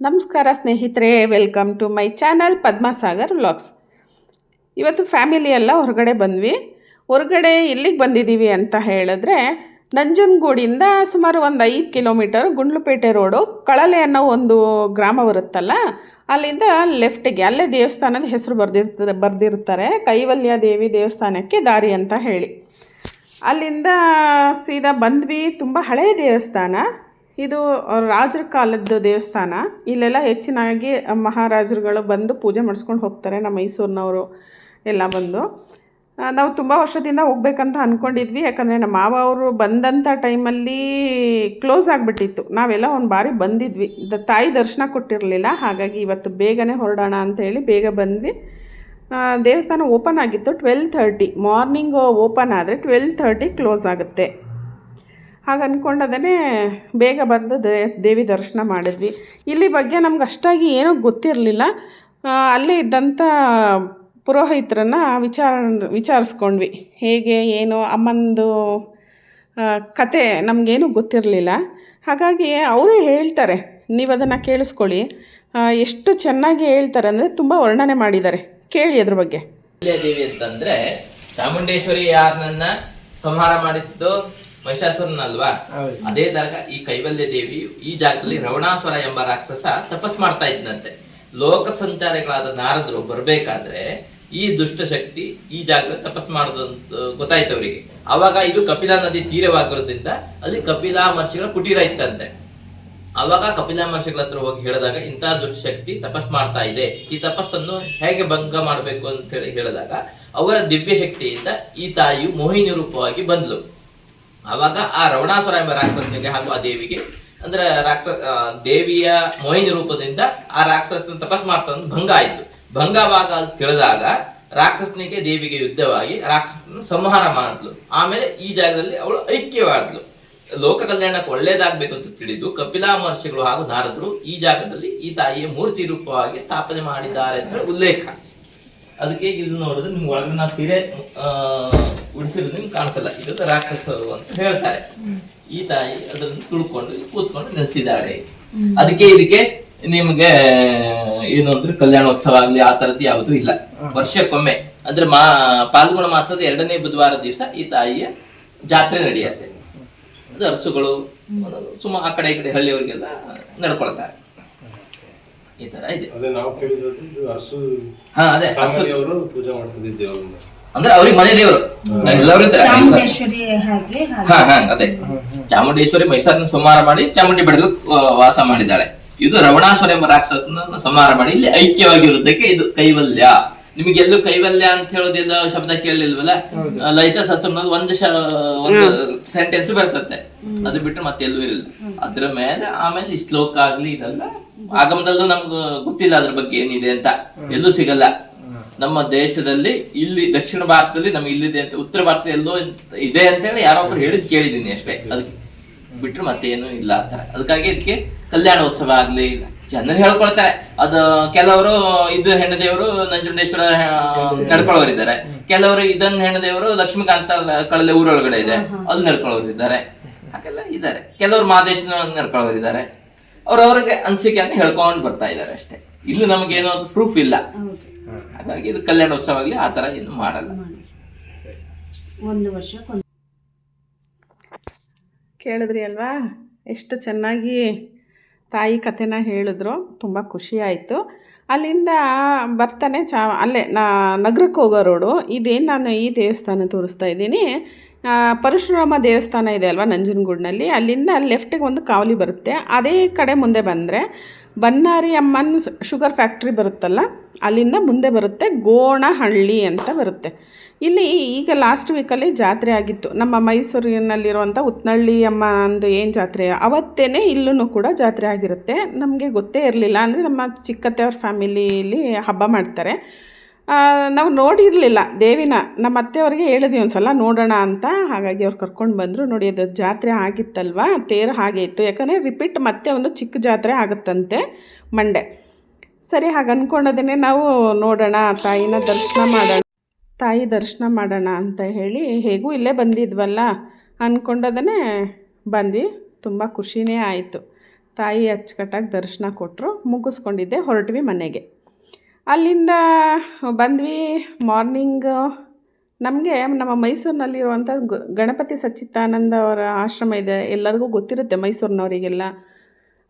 ನಮಸ್ಕಾರ ಸ್ನೇಹಿತರೆ, welcome to my channel Padmasagar vlogs. ಇವತ್ತು ಫ್ಯಾಮಿಲಿ ಎಲ್ಲ ಹೊರಗಡೆ ಬಂದ್ವಿ. ಹೊರಗಡೆ ಎಲ್ಲಿಗೆ ಬಂದಿದ್ದೀವಿ ಅಂತ ಹೇಳಿದ್ರೆ, ನಂಜನಗೂಡಿಂದ ಸುಮಾರು ಒಂದು 5 ಕಿಲೋಮೀಟರ್ ಗುಂಡ್ಲುಪೇಟೆ ರೋಡು ಕಳಲೆ ಅನ್ನೋ ಒಂದು ಗ್ರಾಮ ಬರುತ್ತಲ್ಲ, ಅಲ್ಲಿಂದ ಲೆಫ್ಟಿಗೆ ಅಲ್ಲೇ ದೇವಸ್ಥಾನದ ಹೆಸರು ಬರೆದಿರ್ತಾರೆ, ಕೈವಲ್ಯ ದೇವಿ ದೇವಸ್ಥಾನಕ್ಕೆ ದಾರಿ ಅಂತ ಹೇಳಿ. ಅಲ್ಲಿಂದ ಸೀದಾ ಬಂದ್ವಿ. ತುಂಬ ಹಳೆಯ ದೇವಸ್ಥಾನ ಇದು, ರಾಜರ ಕಾಲದ ದೇವಸ್ಥಾನ. ಇಲ್ಲೆಲ್ಲ ಹೆಚ್ಚಿನಾಗಿ ಮಹಾರಾಜರುಗಳು ಬಂದು ಪೂಜೆ ಮಾಡಿಸ್ಕೊಂಡು ಹೋಗ್ತಾರೆ. ನಮ್ಮ ಮೈಸೂರಿನವರು ಎಲ್ಲ ಬಂದು. ನಾವು ತುಂಬ ವರ್ಷದಿಂದ ಹೋಗ್ಬೇಕಂತ ಅಂದ್ಕೊಂಡಿದ್ವಿ. ಯಾಕಂದರೆ ನಮ್ಮ ಮಾವ ಅವರು ಬಂದಂಥ ಟೈಮಲ್ಲಿ ಕ್ಲೋಸ್ ಆಗಿಬಿಟ್ಟಿತ್ತು. ನಾವೆಲ್ಲ ಒಂದು ಬಾರಿ ಬಂದಿದ್ವಿ, ತಾಯಿ ದರ್ಶನ ಕೊಟ್ಟಿರಲಿಲ್ಲ. ಹಾಗಾಗಿ ಇವತ್ತು ಬೇಗನೆ ಹೊರಡೋಣ ಅಂಥೇಳಿ ಬೇಗ ಬಂದ್ವಿ. ದೇವಸ್ಥಾನ ಓಪನ್ ಆಗಿತ್ತು 12:30. ಮಾರ್ನಿಂಗ್ ಓಪನ್ ಆದರೆ 12:30 ಕ್ಲೋಸ್ ಆಗುತ್ತೆ. ಹಾಗೆ ಅಂದ್ಕೊಂಡದೇ ಬೇಗ ಬಂದು ದೇವಿ ದರ್ಶನ ಮಾಡಿದ್ವಿ. ಇಲ್ಲಿ ಬಗ್ಗೆ ನಮ್ಗೆ ಅಷ್ಟಾಗಿ ಏನೂ ಗೊತ್ತಿರಲಿಲ್ಲ. ಅಲ್ಲೇ ಇದ್ದಂಥ ಪುರೋಹಿತರನ್ನು ವಿಚಾರಿಸ್ಕೊಂಡ್ವಿ, ಹೇಗೆ ಏನು ಅಮ್ಮಂದು ಕತೆ ನಮಗೇನು ಗೊತ್ತಿರಲಿಲ್ಲ. ಹಾಗಾಗಿ ಅವರೇ ಹೇಳ್ತಾರೆ, ನೀವು ಅದನ್ನು ಕೇಳಿಸ್ಕೊಳ್ಳಿ. ಎಷ್ಟು ಚೆನ್ನಾಗಿ ಹೇಳ್ತಾರೆ ಅಂದರೆ ತುಂಬ ವರ್ಣನೆ ಮಾಡಿದ್ದಾರೆ, ಕೇಳಿ ಅದ್ರ ಬಗ್ಗೆ. ದೇವಿ ಅಂತಂದರೆ ಚಾಮುಂಡೇಶ್ವರಿ ಯಾರನ್ನ ಸಂಹಾರ ಮಾಡಿದ್ದು ಮಹಿಷಾಸುರನಲ್ವಾ, ಅದೇ ತರ ಈ ಕೈವಲ್ಯ ದೇವಿಯು ಈ ಜಾಗದಲ್ಲಿ ರವಣಾಸುರ ಎಂಬ ರಾಕ್ಷಸ ತಪಸ್ ಮಾಡ್ತಾ ಇದ್ದಂತೆ. ಲೋಕ ಸಂಚಾರಿಗಳಾದ ನಾರದರು ಬರ್ಬೇಕಾದ್ರೆ ಈ ದುಷ್ಟಶಕ್ತಿ ಈ ಜಾಗದಲ್ಲಿ ತಪಸ್ ಮಾಡೋದಂತ ಗೊತ್ತಾಯ್ತು ಅವರಿಗೆ. ಅವಾಗ ಇದು ಕಪಿಲಾ ನದಿ ತೀರವಾಗಿರೋದ್ರಿಂದ ಅಲ್ಲಿ ಕಪಿಲಾ ಮಹರ್ಷಿಗಳ ಕುಟೀರ ಇತ್ತಂತೆ. ಅವಾಗ ಕಪಿಲಾ ಮಹರ್ಷಿಗಳ ಹತ್ರ ಹೋಗಿ ಹೇಳಿದಾಗ, ಇಂತಹ ದುಷ್ಟಶಕ್ತಿ ತಪಸ್ ಮಾಡ್ತಾ ಇದೆ, ಈ ತಪಸ್ಸನ್ನು ಹೇಗೆ ಭಂಗ ಮಾಡಬೇಕು ಅಂತ ಹೇಳಿ ಹೇಳಿದಾಗ, ಅವರ ದಿವ್ಯ ಶಕ್ತಿಯಿಂದ ಈ ತಾಯಿಯು ಮೋಹಿನಿ ರೂಪವಾಗಿ ಬಂದ್ಲು. ಆವಾಗ ಆ ರವಣಾಸುರ ಎಂಬ ರಾಕ್ಷಸನಿಗೆ ಹಾಗೂ ಆ ದೇವಿಗೆ, ಅಂದ್ರೆ ದೇವಿಯ ಮೋಹಿನಿ ರೂಪದಿಂದ ಆ ರಾಕ್ಷಸನ ತಪಸ್ ಮಾಡ್ತಾ ಭಂಗ ಆಯ್ತು. ಭಂಗವಾಗ ತಿಳಿದಾಗ ರಾಕ್ಷಸನಿಗೆ ದೇವಿಗೆ ಯುದ್ಧವಾಗಿ ರಾಕ್ಷಸನ ಸಂಹಾರ ಮಾಡಿದ್ಲು. ಆಮೇಲೆ ಈ ಜಾಗದಲ್ಲಿ ಅವಳು ಐಕ್ಯವಾದ್ಲು. ಲೋಕ ಕಲ್ಯಾಣಕ್ಕೆ ಒಳ್ಳೇದಾಗ್ಬೇಕು ಅಂತ ತಿಳಿದು ಕಪಿಲಾ ಮಹರ್ಷಿಗಳು ಹಾಗೂ ನಾರದರು ಈ ಜಾಗದಲ್ಲಿ ಈ ತಾಯಿಯ ಮೂರ್ತಿ ರೂಪವಾಗಿ ಸ್ಥಾಪನೆ ಮಾಡಿದ್ದಾರೆ ಅಂತ ಹೇಳಿ ಉಲ್ಲೇಖ. ಅದಕ್ಕೆ ಇಲ್ಲಿ ನೋಡಿದ್ರೆ ನಿಮ್ಗೆ ಒಳಗೆ ನಾ ಸೀರೆ ಉಡಿಸಿರೋದು ನಿಮ್ಗೆ ಕಾಣಿಸಲ್ಲ, ಇದು ರಾಕ್ಷಸರು ಅಂತ ಹೇಳ್ತಾರೆ. ಈ ತಾಯಿ ಅದನ್ನು ತುಳ್ಕೊಂಡು ಕೂತ್ಕೊಂಡು ನೆಲೆಸಿದ್ದಾಳೆ. ಅದಕ್ಕೆ ಇದಕ್ಕೆ ನಿಮ್ಗೆ ಏನು ಅಂದ್ರೆ ಕಲ್ಯಾಣೋತ್ಸವ ಆಗ್ಲಿ ಆ ತರದ್ದು ಯಾವುದೂ ಇಲ್ಲ. ವರ್ಷಕ್ಕೊಮ್ಮೆ ಅಂದ್ರೆ ಪಾಲ್ಗುಣ ಮಾಸದ 2ನೇ ಬುಧವಾರ ದಿವಸ ಈ ತಾಯಿಯ ಜಾತ್ರೆ ನಡೆಯುತ್ತೆ. ಅದು ಅರಸುಗಳು ಸುಮಾರು ಆ ಕಡೆ ಈ ಕಡೆ ಹಳ್ಳಿಯವರಿಗೆಲ್ಲ ನಡ್ಕೊಳ್ತಾರೆ. ಈ ತರ ಇದೆ. ಅಂದ್ರೆ ಅವ್ರಿಗೆ ಮನೆ ದೇವರು ಎಲ್ಲರೂ ಇದ್ದಾರೆ. ಅದೇ ಚಾಮುಂಡೇಶ್ವರಿ ಮೈಸೂರಿನ ಸಂಹಾರ ಮಾಡಿ ಚಾಮುಂಡಿ ಬೆಳೆದು ವಾಸ ಮಾಡಿದ್ದಾಳೆ. ಇದು ರವಣಾಸುರ ಎಂಬ ರಾಕ್ಷಸನ ಸಂಹಾರ ಮಾಡಿ ಇಲ್ಲಿ ಐಕ್ಯವಾಗಿರುವುದಕ್ಕೆ ಇದು ಕೈವಲ್ಯ. ನಿಮಗೆಲ್ಲೂ ಕೈವಲ್ಯ ಅಂತ ಹೇಳೋದಿಲ್ಲ ಶಬ್ದ ಕೇಳಲಿಲ್ವಲ್ಲ. ಲಲಿತ ಶಾಸ್ತ್ರನಲ್ಲಿ ಒಂದು ಸೆಂಟೆನ್ಸ್ ಬರ್ತದೆ, ಅದು ಬಿಟ್ಟರೆ ಮತ್ತೆ ಎಲ್ಲೂ ಇರಲಿಲ್ಲ. ಅದ್ರ ಮೇಲೆ ಆಮೇಲೆ ಈ ಶ್ಲೋಕ ಆಗ್ಲಿ ಇದೆಲ್ಲ ಆಗಮದಲ್ಲೂ ನಮ್ಗೆ ಗೊತ್ತಿಲ್ಲ ಅದ್ರ ಬಗ್ಗೆ ಏನಿದೆ ಅಂತ, ಎಲ್ಲೂ ಸಿಗಲ್ಲ. ನಮ್ಮ ದೇಶದಲ್ಲಿ ಇಲ್ಲಿ ದಕ್ಷಿಣ ಭಾರತದಲ್ಲಿ ನಮ್ಗೆ ಇಲ್ಲಿದೆ ಅಂತ, ಉತ್ತರ ಭಾರತ ಎಲ್ಲೋ ಇದೆ ಅಂತ ಹೇಳಿ ಯಾರೋ ಒಬ್ರು ಹೇಳಿದ್ ಕೇಳಿದೀನಿ ಅಷ್ಟೇ. ಅದಕ್ಕೆ ಬಿಟ್ರೆ ಮತ್ತೆ ಏನು ಇಲ್ಲ ಆ ತರ. ಅದಕ್ಕಾಗಿ ಇದಕ್ಕೆ ಕಲ್ಯಾಣೋತ್ಸವ ಆಗ್ಲಿ ಜನರು ಹೇಳ್ಕೊಳ್ತಾರೆ. ಅದು ಕೆಲವರು ಇದು ಹೆಣ್ಣು ದೇವರು ನಂಜುಂಡೇಶ್ವರ ನಡ್ಕೊಳ್ಳೋರಿದ್ದಾರೆ, ಕೆಲವರು ಇದನ್ನ ಹೆಣ್ಣು ದೇವರು ಲಕ್ಷ್ಮೀಕಾಂತ ಕಳಲೆ ಊರೊಳಗಡೆ ಇದೆ ಅದು ನಡ್ಕೊಳ್ಳೋರಿದ್ದಾರೆ, ಹಾಗೆಲ್ಲ ಇದ್ದಾರೆ. ಕೆಲವರು ಮಹಾದೇಶನ ನಡ್ಕೊಳ್ಳೋರಿದ್ದಾರೆ. ಅವ್ರವ್ರಿಗೆ ಅನಿಸಿಕೆ ಅಂತ ಹೇಳ್ಕೊಂಡು ಬರ್ತಾ ಇದ್ದಾರೆ ಅಷ್ಟೇ. ಇಲ್ಲಿ ನಮಗೇನೋ ಅದು ಪ್ರೂಫ್ ಇಲ್ಲ. ಹಾಗಾಗಿ ಇದು ಕಲ್ಯಾಣೋತ್ಸವ ಆಗಲಿ ಆ ತರ ಏನು ಮಾಡಲ್ಲ. ಕೇಳಿದ್ರಿ ಅಲ್ವಾ, ಎಷ್ಟು ಚೆನ್ನಾಗಿ ತಾಯಿ ಕಥೆನ ಹೇಳಿದ್ರು. ತುಂಬ ಖುಷಿ ಆಯಿತು. ಅಲ್ಲಿಂದ ಬರ್ತಾನೆ ಅಲ್ಲೇ ನಗರಕ್ಕೆ ಹೋಗೋ ರೋಡು ಇದೇನು. ನಾನು ಈ ದೇವಸ್ಥಾನ ತೋರಿಸ್ತಾ ಇದ್ದೀನಿ. ಪರಶುರಾಮ ದೇವಸ್ಥಾನ ಇದೆ ಅಲ್ವಾ ನಂಜನಗೂಡಿನಲ್ಲಿ, ಅಲ್ಲಿಂದ ಲೆಫ್ಟಿಗೆ ಒಂದು ಕಾವಲಿ ಬರುತ್ತೆ. ಅದೇ ಕಡೆ ಮುಂದೆ ಬಂದರೆ ಬನ್ನಾರಿ ಅಮ್ಮನ ಶುಗರ್ ಫ್ಯಾಕ್ಟ್ರಿ ಬರುತ್ತಲ್ಲ, ಅಲ್ಲಿಂದ ಮುಂದೆ ಬರುತ್ತೆ ಗೋಣಹಳ್ಳಿ ಅಂತ ಬರುತ್ತೆ. ಇಲ್ಲಿ ಈಗ ಲಾಸ್ಟ್ ವೀಕಲ್ಲಿ ಜಾತ್ರೆ ಆಗಿತ್ತು. ನಮ್ಮ ಮೈಸೂರಿನಲ್ಲಿರುವಂಥ ಉತ್ನಳ್ಳಿ ಅಮ್ಮ ಅಂದು ಏನು ಜಾತ್ರೆ, ಅವತ್ತೇ ಇಲ್ಲೂ ಕೂಡ ಜಾತ್ರೆ ಆಗಿರುತ್ತೆ. ನಮಗೆ ಗೊತ್ತೇ ಇರಲಿಲ್ಲ. ಅಂದರೆ ನಮ್ಮ ಚಿಕ್ಕತ್ತೆಯವ್ರ ಫ್ಯಾಮಿಲಿಯಲ್ಲಿ ಹಬ್ಬ ಮಾಡ್ತಾರೆ. ನಾವು ನೋಡಿರಲಿಲ್ಲ ದೇವಿನ. ನಮ್ಮ ಅತ್ತೆಯವ್ರಿಗೆ ಹೇಳಿದ್ವಿ ಒಂದು ಸಲ ನೋಡೋಣ ಅಂತ. ಹಾಗಾಗಿ ಅವ್ರು ಕರ್ಕೊಂಡು ಬಂದರು. ನೋಡಿ ಅದು ಜಾತ್ರೆ ಆಗಿತ್ತಲ್ವ, ತೇರು ಹಾಗೆ ಇತ್ತು. ಯಾಕಂದರೆ ರಿಪೀಟ್ ಮತ್ತೆ ಒಂದು ಚಿಕ್ಕ ಜಾತ್ರೆ ಆಗುತ್ತಂತೆ ಮಂಡೆ. ಸರಿ, ಹಾಗೆ ಅಂದ್ಕೊಂಡೋದೇ ನಾವು ನೋಡೋಣ ತಾಯಿ ದರ್ಶನ ಮಾಡೋಣ ಅಂತ ಹೇಳಿ, ಹೇಗೂ ಇಲ್ಲೇ ಬಂದಿದ್ವಲ್ಲ ಅಂದ್ಕೊಂಡೋದೇ ಬಂದ್ವಿ. ತುಂಬ ಖುಷಿನೇ ಆಯಿತು. ತಾಯಿ ಅಚ್ಚುಕಟ್ಟಾಗಿ ದರ್ಶನ ಕೊಟ್ಟರು, ಮುಗಿಸ್ಕೊಂಡಿದ್ದೆ, ಹೊರಟ್ವಿ ಮನೆಗೆ. ಅಲ್ಲಿಂದ ಬಂದ್ವಿ. ಮಾರ್ನಿಂಗ್ ನಮಗೆ ನಮ್ಮ ಮೈಸೂರಿನಲ್ಲಿರುವಂಥ ಗಣಪತಿ ಸಚ್ಚಿದಾನಂದ ಅವರ ಆಶ್ರಮ ಇದೆ, ಎಲ್ಲರಿಗೂ ಗೊತ್ತಿರುತ್ತೆ ಮೈಸೂರಿನವರಿಗೆಲ್ಲ.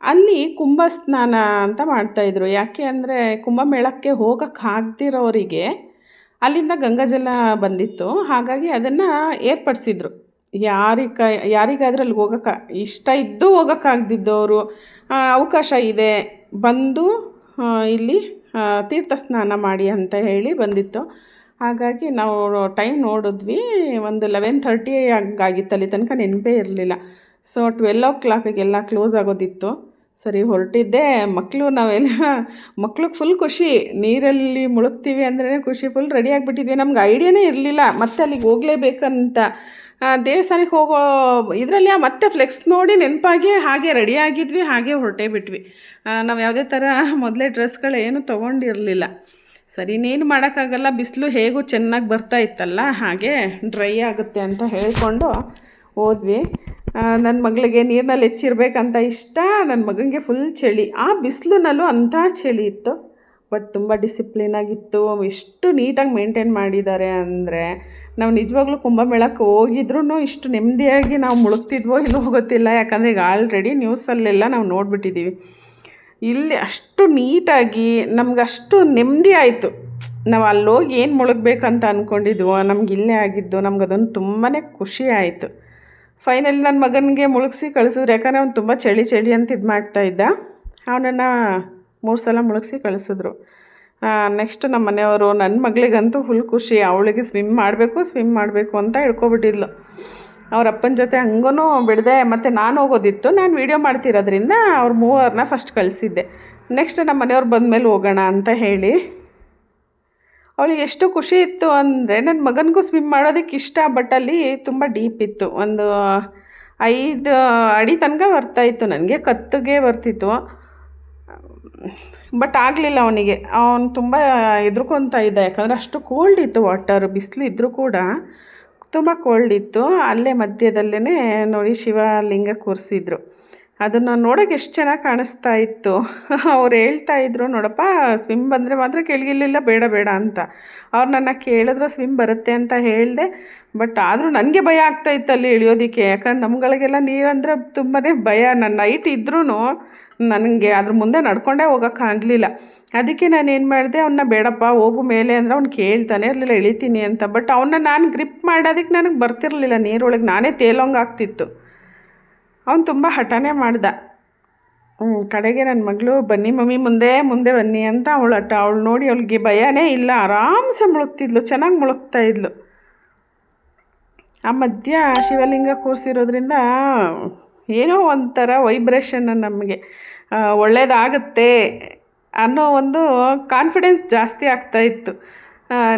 ಅಲ್ಲಿ ಕುಂಭ ಸ್ನಾನ ಅಂತ ಮಾಡ್ತಾಯಿದ್ರು. ಯಾಕೆ ಅಂದರೆ ಕುಂಭಮೇಳಕ್ಕೆ ಹೋಗೋಕ್ಕಾಗ್ದಿರೋರಿಗೆ ಅಲ್ಲಿಂದ ಗಂಗಾಜಲ ಬಂದಿತ್ತು, ಹಾಗಾಗಿ ಅದನ್ನು ಏರ್ಪಡಿಸಿದ್ರು. ಯಾರಿಗಾದ್ರೂ ಅಲ್ಲಿಗೆ ಹೋಗೋಕ್ಕೆ ಇಷ್ಟ ಇದ್ದು ಹೋಗೋಕ್ಕಾಗ್ದಿದ್ದವರು ಅವಕಾಶ ಇದೆ, ಬಂದು ಇಲ್ಲಿ ತೀರ್ಥ ಸ್ನಾನ ಮಾಡಿ ಅಂತ ಹೇಳಿ ಬಂದಿತ್ತು. ಹಾಗಾಗಿ ನಾವು ಟೈಮ್ ನೋಡಿದ್ವಿ, ಒಂದು 11:30 ಹಂಗಾಗಿತ್ತು. ಅಲ್ಲಿ ತನಕ ನೆನಪೇ ಇರಲಿಲ್ಲ. ಸೊ 12 ಕ್ಲೋಸ್ ಆಗೋದಿತ್ತು. ಸರಿ ಹೊರಟಿದ್ದೆ. ಮಕ್ಳಿಗೆ ಫುಲ್ ಖುಷಿ, ನೀರಲ್ಲಿ ಮುಳುಗ್ತೀವಿ ಅಂದ್ರೆ ಖುಷಿ, ಫುಲ್ ರೆಡಿ ಆಗಿಬಿಟ್ಟಿದ್ವಿ. ನಮ್ಗೆ ಐಡಿಯಾನೇ ಇರಲಿಲ್ಲ ಮತ್ತೆ ಅಲ್ಲಿಗೆ ಹೋಗಲೇಬೇಕಂತ. ದೇವಸ್ಥಾನಕ್ಕೆ ಹೋಗೋ ಇದರಲ್ಲಿ ಮತ್ತೆ ಫ್ಲೆಕ್ಸ್ ನೋಡಿ ನೆನಪಾಗಿ ಹಾಗೆ ರೆಡಿಯಾಗಿದ್ವಿ, ಹಾಗೆ ಹೊರಟೇ ಬಿಟ್ವಿ. ನಾವು ಯಾವುದೇ ಥರ ಮೊದಲೇ ಡ್ರೆಸ್ಗಳೇನು ತೊಗೊಂಡಿರಲಿಲ್ಲ. ಸರಿ ಇನ್ನೇನು ಮಾಡೋಕ್ಕಾಗಲ್ಲ, ಬಿಸಿಲು ಹೇಗೂ ಚೆನ್ನಾಗಿ ಬರ್ತಾ ಇತ್ತಲ್ಲ, ಹಾಗೆ ಡ್ರೈ ಆಗುತ್ತೆ ಅಂತ ಹೇಳ್ಕೊಂಡು ಹೋದ್ವಿ. ನನ್ನ ಮಗಳಿಗೆ ನೀರಿನಲ್ಲಿ ಹೆಚ್ಚಿರ್ಬೇಕಂತ ಇಷ್ಟ, ನನ್ನ ಮಗನಿಗೆ ಫುಲ್ ಚಳಿ. ಆ ಬಿಸಿಲಿನಲ್ಲೂ ಅಂಥ ಚಳಿ ಇತ್ತು, ಬಟ್ ತುಂಬ ಡಿಸಿಪ್ಲಿನಾಗಿತ್ತು. ಎಷ್ಟು ನೀಟಾಗಿ ಮೇಂಟೈನ್ ಮಾಡಿದ್ದಾರೆ ಅಂದರೆ, ನಾವು ನಿಜವಾಗ್ಲೂ ಕುಂಭಮೇಳಕ್ಕೆ ಹೋಗಿದ್ರೂ ಇಷ್ಟು ನೆಮ್ಮದಿಯಾಗಿ ನಾವು ಮುಳುಗ್ತಿದ್ವೋ ಇಲ್ಲೋ ಗೊತ್ತಿಲ್ಲ. ಯಾಕಂದರೆ ಈಗ ಆಲ್ರೆಡಿ ನ್ಯೂಸಲ್ಲೆಲ್ಲ ನಾವು ನೋಡಿಬಿಟ್ಟಿದ್ದೀವಿ. ಇಲ್ಲಿ ಅಷ್ಟು ನೀಟಾಗಿ ನಮಗಷ್ಟು ನೆಮ್ಮದಿ ಆಯಿತು. ನಾವು ಅಲ್ಲೋಗಿ ಏನು ಮುಳುಗಬೇಕಂತ ಅಂದ್ಕೊಂಡಿದ್ವೋ ನಮ್ಗೆ ಇಲ್ಲೇ ಆಗಿದ್ದು, ನಮ್ಗದೊಂದು ತುಂಬಾ ಖುಷಿ ಆಯಿತು. ಫೈನಲಿ ನನ್ನ ಮಗನಿಗೆ ಮುಳುಗಿಸಿ ಕಳಿಸಿದ್ರು. ಯಾಕಂದರೆ ಅವ್ನು ತುಂಬ ಚಳಿ ಅಂತ ಇದು ಮಾಡ್ತಾಯಿದ್ದ. ಅವನನ್ನು 3 ಸಲ ಮುಳುಗಿಸಿ ಕಳಿಸಿದ್ರು. ನೆಕ್ಸ್ಟ್ ನಮ್ಮ ಮನೆಯವರು, ನನ್ನ ಮಗಳಿಗಂತೂ ಫುಲ್ ಖುಷಿ. ಅವಳಿಗೆ ಸ್ವಿಮ್ ಮಾಡಬೇಕು ಅಂತ ಹಿಡ್ಕೊಬಿಟ್ಟಿದ್ಲು. ಅವ್ರ ಅಪ್ಪನ ಜೊತೆ ಹಂಗೂ ಬಿಡದೆ. ಮತ್ತು ನಾನು ಹೋಗೋದಿತ್ತು, ನಾನು ವೀಡಿಯೋ ಮಾಡ್ತಿರೋದ್ರಿಂದ ಅವ್ರು 3 ಫಸ್ಟ್ ಕಳಿಸಿದ್ದೆ. ನೆಕ್ಸ್ಟ್ ನಮ್ಮ ಮನೆಯವ್ರು ಬಂದಮೇಲೆ ಹೋಗೋಣ ಅಂತ ಹೇಳಿ. ಅವಳಿಗೆ ಎಷ್ಟು ಖುಷಿ ಇತ್ತು ಅಂದರೆ, ನನ್ನ ಮಗನಿಗೂ ಸ್ವಿಮ್ ಮಾಡೋದಕ್ಕೆ ಇಷ್ಟ, ಬಟ್ ಅಲ್ಲಿ ತುಂಬ ಡೀಪ್ ಇತ್ತು. ಒಂದು 5 ಅಡಿ ತನಕ ಬರ್ತಾಯಿತ್ತು, ನನಗೆ ಕತ್ತಿಗೆ ಬರ್ತಿತ್ತು. ಬಟ್ ಆಗಲಿಲ್ಲ ಅವನಿಗೆ. ಅವನು ತುಂಬ ಹೆದ್ರುಕೊತಾ ಇದ್ದ, ಯಾಕಂದರೆ ಅಷ್ಟು ಕೋಲ್ಡ್ ಇತ್ತು ವಾಟರ್. ಬಿಸಿಲು ಇದ್ದರೂ ಕೂಡ ತುಂಬ ಕೋಲ್ಡ್ ಇತ್ತು. ಅಲ್ಲೇ ಮಧ್ಯದಲ್ಲೇ ನೋಡಿ ಶಿವಲಿಂಗ ಕೂರಿಸಿದ್ರು. ಅದನ್ನು ನೋಡೋಕೆ ಎಷ್ಟು ಚೆನ್ನಾಗಿ ಕಾಣಿಸ್ತಾ ಇತ್ತು. ಅವ್ರು ಹೇಳ್ತಾಯಿದ್ರು, ನೋಡಪ್ಪ ಸ್ವಿಮ್ ಬಂದರೆ ಮಾತ್ರ ಕೆಳಗಿಲ್ಲ, ಬೇಡ ಅಂತ. ಅವ್ರು ನನ್ನ ಕೇಳಿದ್ರು ಸ್ವಿಮ್ ಬರುತ್ತೆ ಅಂತ ಹೇಳಿದೆ. ಬಟ್ ಆದರೂ ನನಗೆ ಭಯ ಆಗ್ತಾಯಿತ್ತು ಅಲ್ಲಿ ಇಳಿಯೋದಕ್ಕೆ. ಯಾಕಂದ್ರೆ ನಮ್ಗಳಿಗೆಲ್ಲ ನೀರಂದರೆ ತುಂಬಾ ಭಯ. ನನ್ನ ಹೈಟ್ ಇದ್ರೂ ನನಗೆ ಅದ್ರ ಮುಂದೆ ನಡ್ಕೊಂಡೇ ಹೋಗೋಕ್ಕಾಗಲಿಲ್ಲ. ಅದಕ್ಕೆ ನಾನು ಏನು ಮಾಡಿದೆ, ಅವನ್ನ ಬೇಡಪ್ಪ ಹೋಗು ಮೇಲೆ ಅಂದರೆ ಅವ್ನು ಕೇಳ್ತಾನೆ ಇರಲಿಲ್ಲ ಇಳಿತೀನಿ ಅಂತ. ಬಟ್ ಅವನ್ನ ನಾನು ಗ್ರಿಪ್ ಮಾಡೋದಕ್ಕೆ ನನಗೆ ಬರ್ತಿರಲಿಲ್ಲ ನೀರೊಳಗೆ, ನಾನೇ ತೇಲೋಂಗೆ ಆಗ್ತಿತ್ತು. ಅವನು ತುಂಬ ಹಠನೇ ಮಾಡ್ದ. ಕಡೆಗೆ ನನ್ನ ಮಗಳು ಬನ್ನಿ ಮಮ್ಮಿ ಮುಂದೆ ಬನ್ನಿ ಅಂತ ಅವಳು ನೋಡಿ ಅವಳಿಗೆ ಭಯನೇ ಇಲ್ಲ, ಆರಾಮ್ಸೆ ಮುಳುಗ್ತಿದ್ಲು, ಚೆನ್ನಾಗಿ ಮುಳುಗ್ತಾಯಿದ್ಲು. ಆ ಮಧ್ಯ ಶಿವಲಿಂಗ ಕೂರಿಸಿರೋದ್ರಿಂದ ಏನೋ ಒಂಥರ ವೈಬ್ರೇಷನ್, ನಮಗೆ ಒಳ್ಳೆಯದಾಗುತ್ತೆ ಅನ್ನೋ ಒಂದು ಕಾನ್ಫಿಡೆನ್ಸ್ ಜಾಸ್ತಿ ಆಗ್ತಾಯಿತ್ತು.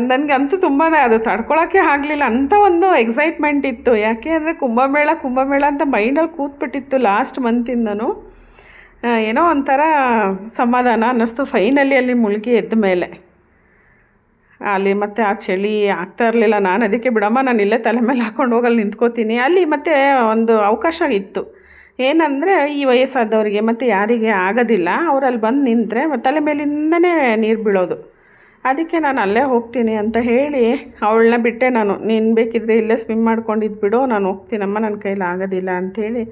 ನನಗಂತೂ ತುಂಬಾ ಅದು ತಡ್ಕೊಳಕ್ಕೆ ಆಗಲಿಲ್ಲ, ಅಂಥ ಒಂದು ಎಕ್ಸೈಟ್ಮೆಂಟ್ ಇತ್ತು. ಯಾಕೆ ಅಂದರೆ ಕುಂಭಮೇಳ ಅಂತ ಮೈಂಡಲ್ಲಿ ಕೂತ್ಬಿಟ್ಟಿತ್ತು ಲಾಸ್ಟ್ ಮಂತಿಂದನೂ. ಏನೋ ಒಂಥರ ಸಮಾಧಾನ ಅನ್ನಿಸ್ತು ಫೈನಲಿ ಅಲ್ಲಿ ಮುಳುಗಿ ಎದ್ದ ಮೇಲೆ. ಅಲ್ಲಿ ಮತ್ತು ಆ ಚಳಿ ಆಗ್ತಾ ಇರಲಿಲ್ಲ. ನಾನು ಅದಕ್ಕೆ ಬಿಡಮ್ಮ, ನಾನು ಇಲ್ಲೇ ತಲೆ ಮೇಲೆ ಹಾಕ್ಕೊಂಡು ಹೋಗಲ್ಲಿ ನಿಂತ್ಕೋತೀನಿ. ಅಲ್ಲಿ ಮತ್ತು ಒಂದು ಅವಕಾಶ ಇತ್ತು, ಏನಂದರೆ ಈ ವಯಸ್ಸಾದವರಿಗೆ ಮತ್ತು ಯಾರಿಗೆ ಆಗೋದಿಲ್ಲ ಅವರಲ್ಲಿ ಬಂದು ನಿಂತರೆ ತಲೆ ಮೇಲಿಂದನೇ ನೀರು ಬೀಳೋದು. ಅದಕ್ಕೆ ನಾನು ಅಲ್ಲೇ ಹೋಗ್ತೀನಿ ಅಂತ ಹೇಳಿ ಅವಳನ್ನ ಬಿಟ್ಟೆ ನಾನು. ನೀನು ಬೇಕಿದ್ರೆ ಇಲ್ಲೇ ಸ್ವಿಮ್ ಮಾಡ್ಕೊಂಡಿದ್ದು ಬಿಡು, ನಾನು ಹೋಗ್ತೀನಮ್ಮ, ನನ್ನ ಕೈಲಿ ಆಗೋದಿಲ್ಲ ಅಂಥೇಳಿ.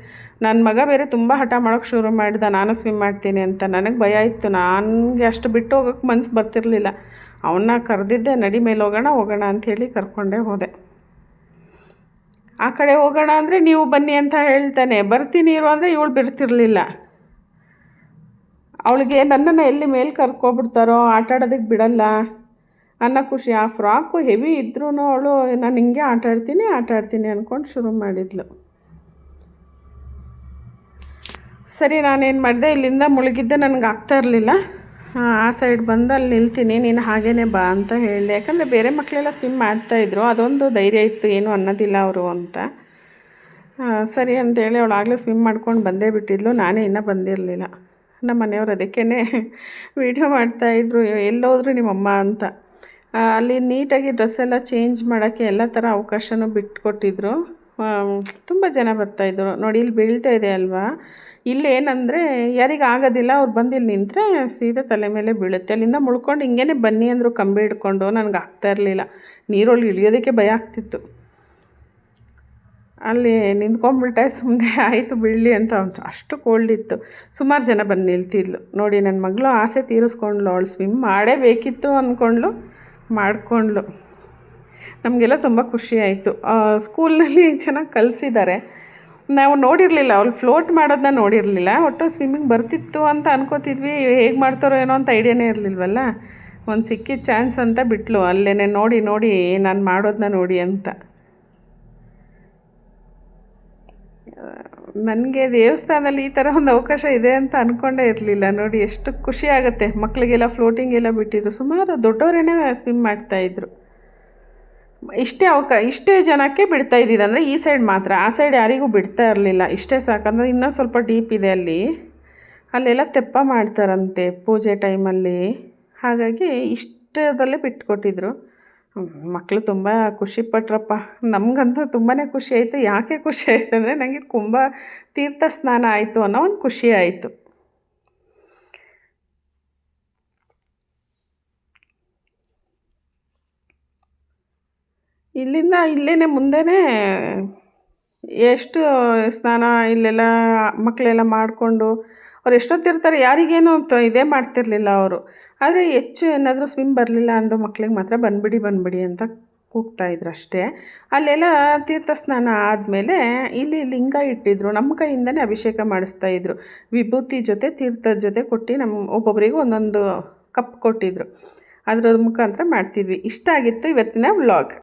ನನ್ನ ಮಗ ಬೇರೆ ತುಂಬ ಹಠ ಮಾಡೋಕ್ಕೆ ಶುರು ಮಾಡಿದ, ನಾನು ಸ್ವಿಮ್ ಮಾಡ್ತೀನಿ ಅಂತ. ನನಗೆ ಭಯ ಇತ್ತು, ನನಗೆ ಅಷ್ಟು ಬಿಟ್ಟು ಹೋಗೋಕ್ಕೆ ಮನಸ್ಸು ಬರ್ತಿರಲಿಲ್ಲ. ಅವನ್ನ ಕರೆದಿದ್ದೆ, ನಡಿ ಮೇಲೆ ಹೋಗೋಣ ಅಂಥೇಳಿ ಕರ್ಕೊಂಡೇ ಹೋದೆ. ಆ ಕಡೆ ಹೋಗೋಣ ಅಂದರೆ ನೀವು ಬನ್ನಿ ಅಂತ ಹೇಳ್ತಾನೆ, ಬರ್ತೀನಿ ಇರು ಅಂದರೆ ಇವಳು ಬಿಡ್ತಿರ್ಲಿಲ್ಲ. ಅವಳಿಗೆ ನನ್ನನ್ನು ಎಲ್ಲಿ ಮೇಲೆ ಕರ್ಕೊಬಿಡ್ತಾರೋ, ಆಟ ಆಡೋದಕ್ಕೆ ಬಿಡಲ್ಲ ಅನ್ನೋ ಖುಷಿ. ಆ ಫ್ರಾಕು ಹೆವಿ ಇದ್ರೂ ಅವಳು ನಾನು ಹಿಂಗೆ ಆಟ ಆಡ್ತೀನಿ ಅಂದ್ಕೊಂಡು ಶುರು ಮಾಡಿದ್ಲು. ಸರಿ ನಾನೇನು ಮಾಡಿದೆ, ಇಲ್ಲಿಂದ ಮುಳುಗಿದ್ದೆ, ನನಗೆ ಆಗ್ತಾ ಇರಲಿಲ್ಲ. ಆ ಸೈಡ್ ಬಂದು ಅಲ್ಲಿ ನಿಲ್ತೀನಿ, ನೀನು ಹಾಗೇ ಬಾ ಅಂತ ಹೇಳಿದೆ. ಯಾಕಂದರೆ ಬೇರೆ ಮಕ್ಕಳೆಲ್ಲ ಸ್ವಿಮ್ ಮಾಡ್ತಾಯಿದ್ರು, ಅದೊಂದು ಧೈರ್ಯ ಇತ್ತು, ಏನೂ ಅನ್ನೋದಿಲ್ಲ ಅವರು ಅಂತ. ಸರಿ ಅಂತೇಳಿ ಅವಳು ಆಗಲೇ ಸ್ವಿಮ್ ಮಾಡ್ಕೊಂಡು ಬಂದೇ ಬಿಟ್ಟಿದ್ಲು, ನಾನೇ ಇನ್ನೂ ಬಂದಿರಲಿಲ್ಲ. ನಮ್ಮ ಮನೆಯವರು ಅದಕ್ಕೇ ವೀಡಿಯೋ ಮಾಡ್ತಾಯಿದ್ರು, ಎಲ್ಲೋದ್ರು ನಿಮ್ಮಮ್ಮ ಅಂತ. ಅಲ್ಲಿ ನೀಟಾಗಿ ಡ್ರೆಸ್ಸೆಲ್ಲ ಚೇಂಜ್ ಮಾಡೋಕ್ಕೆ ಎಲ್ಲ ಥರ ಅವಕಾಶನೂ ಬಿಟ್ಕೊಟ್ಟಿದ್ರು. ತುಂಬ ಜನ ಬರ್ತಾಯಿದ್ರು ನೋಡಿ. ಇಲ್ಲಿ ಬೀಳ್ತಾ ಇದೆ ಅಲ್ವಾ, ಇಲ್ಲೇನಂದರೆ ಯಾರಿಗೆ ಆಗೋದಿಲ್ಲ ಅವ್ರು ಬಂದು ಇಲ್ಲಿ ನಿಂತರೆ ಸೀದಾ ತಲೆ ಮೇಲೆ ಬೀಳುತ್ತೆ. ಅಲ್ಲಿಂದ ಮುಳ್ಕೊಂಡು ಹಿಂಗೇ ಬನ್ನಿ ಅಂದರು ಕಂಬಿ ಹಿಡ್ಕೊಂಡು. ನನಗೆ ಆಗ್ತಾ ಇರಲಿಲ್ಲ, ನೀರೊಳಗೆ ಇಳಿಯೋದಕ್ಕೆ ಭಯ ಆಗ್ತಿತ್ತು. ಅಲ್ಲಿ ನಿಂತ್ಕೊಂಡ್ಬಿಟ್ಟೆ, ಸುಮ್ಮನೆ ಆಯಿತು ಬೀಳಲಿ ಅಂತ. ಅಷ್ಟು ಕೋಲ್ಡ್ ಇತ್ತು. ಸುಮಾರು ಜನ ಬಂದು ನಿಲ್ತಿದ್ಲು ನೋಡಿ. ನನ್ನ ಮಗಳು ಆಸೆ ತೀರಿಸ್ಕೊಂಡ್ಲು, ಅವಳು ಸ್ವಿಮ್ ಮಾಡೇ ಬೇಕಿತ್ತು ಅಂದ್ಕೊಂಡ್ಲು, ಮಾಡಿಕೊಂಡ್ಲು. ನಮಗೆಲ್ಲ ತುಂಬ ಖುಷಿ ಆಯಿತು. ಸ್ಕೂಲ್ನಲ್ಲಿ ಚೆನ್ನಾಗಿ ಕಲಿಸಿದ್ದಾರೆ. ನಾವು ನೋಡಿರಲಿಲ್ಲ, ಅವ್ಳು ಫ್ಲೋಟ್ ಮಾಡೋದನ್ನ ನೋಡಿರಲಿಲ್ಲ. ಒಟ್ಟು ಸ್ವಿಮ್ಮಿಂಗ್ ಬರ್ತಿತ್ತು ಅಂತ ಅನ್ಕೋತಿದ್ವಿ. ಹೇಗೆ ಮಾಡ್ತಾರೋ ಏನೋ ಅಂತ ಐಡಿಯಾನೇ ಇರಲಿಲ್ವಲ್ಲ. ಒಂದು ಸಿಕ್ಕಿದ ಚಾನ್ಸ್ ಅಂತ ಬಿಟ್ಲು. ಅಲ್ಲೇ ನೋಡಿ ನಾನು ಮಾಡೋದನ್ನ ನೋಡಿ ಅಂತ. ನನಗೆ ದೇವಸ್ಥಾನದಲ್ಲಿ ಈ ಥರ ಒಂದು ಅವಕಾಶ ಇದೆ ಅಂತ ಅಂದ್ಕೊಂಡೇ ಇರಲಿಲ್ಲ. ನೋಡಿ ಎಷ್ಟು ಖುಷಿ ಆಗುತ್ತೆ. ಮಕ್ಕಳಿಗೆಲ್ಲ ಫ್ಲೋಟಿಂಗ್ ಎಲ್ಲ ಬಿಟ್ಟಿದ್ರು. ಸುಮಾರು ದೊಡ್ಡವರೇ ಸ್ವಿಮ್ ಮಾಡ್ತಾಯಿದ್ರು. ಇಷ್ಟೇ ಜನಕ್ಕೆ ಬಿಡ್ತಾ ಇದ್ದಿದ್ದು, ಅಂದರೆ ಈ ಸೈಡ್ ಮಾತ್ರ. ಆ ಸೈಡ್ ಯಾರಿಗೂ ಬಿಡ್ತಾ ಇರಲಿಲ್ಲ. ಇಷ್ಟೇ ಸಾಕಂದ್ರೆ ಇನ್ನೂ ಸ್ವಲ್ಪ ಡೀಪ್ ಇದೆ ಅಲ್ಲೆಲ್ಲ ತೆಪ್ಪ ಮಾಡ್ತಾರಂತೆ ಪೂಜೆ ಟೈಮಲ್ಲಿ. ಹಾಗಾಗಿ ಇಷ್ಟದಲ್ಲೇ ಬಿಟ್ಕೊಟ್ಟಿದ್ರು. ಮಕ್ಕಳು ತುಂಬ ಖುಷಿಪಟ್ರಪ್ಪ. ನಮಗಂತೂ ತುಂಬಾ ಖುಷಿ ಆಯಿತು. ಯಾಕೆ ಖುಷಿ ಆಯಿತು ಅಂದರೆ ನನಗೆ ಕುಂಭ ತೀರ್ಥ ಸ್ನಾನ ಆಯಿತು ಅನ್ನೋ ಒಂದು ಖುಷಿ ಆಯಿತು. ಇಲ್ಲಿಂದ ಇಲ್ಲೇ ಮುಂದೆನೇ ಎಷ್ಟು ಸ್ನಾನ ಇಲ್ಲೆಲ್ಲ ಮಕ್ಕಳೆಲ್ಲ ಮಾಡಿಕೊಂಡು ಅವ್ರು ಎಷ್ಟೊತ್ತಿರ್ತಾರೆ, ಯಾರಿಗೇನು ಇದೇ ಮಾಡ್ತಿರ್ಲಿಲ್ಲ ಅವರು. ಆದರೆ ಹೆಚ್ಚು ಏನಾದರೂ ಸ್ವಿಮ್ ಬರಲಿಲ್ಲ ಅಂದು ಮಕ್ಳಿಗೆ ಮಾತ್ರ ಬಂದ್ಬಿಡಿ ಅಂತ ಕೂಗ್ತಾಯಿದ್ರು ಅಷ್ಟೇ. ಅಲ್ಲೆಲ್ಲ ತೀರ್ಥ ಸ್ನಾನ ಆದಮೇಲೆ ಇಲ್ಲಿ ಲಿಂಗ ಇಟ್ಟಿದ್ರು. ನಮ್ಮ ಕೈಯಿಂದನೇ ಅಭಿಷೇಕ ಮಾಡಿಸ್ತಾಯಿದ್ರು. ವಿಭೂತಿ ಜೊತೆ ತೀರ್ಥದ ಜೊತೆ ಕೊಟ್ಟು ಒಬ್ಬೊಬ್ಬರಿಗೂ ಒಂದೊಂದು ಕಪ್ ಕೊಟ್ಟಿದ್ರು. ಅದರ ಮುಖಾಂತರ ಮಾಡ್ತಿದ್ವಿ. ಇಷ್ಟ ಆಗಿತ್ತು ಇವತ್ತಿನ ವ್ಲಾಗ್.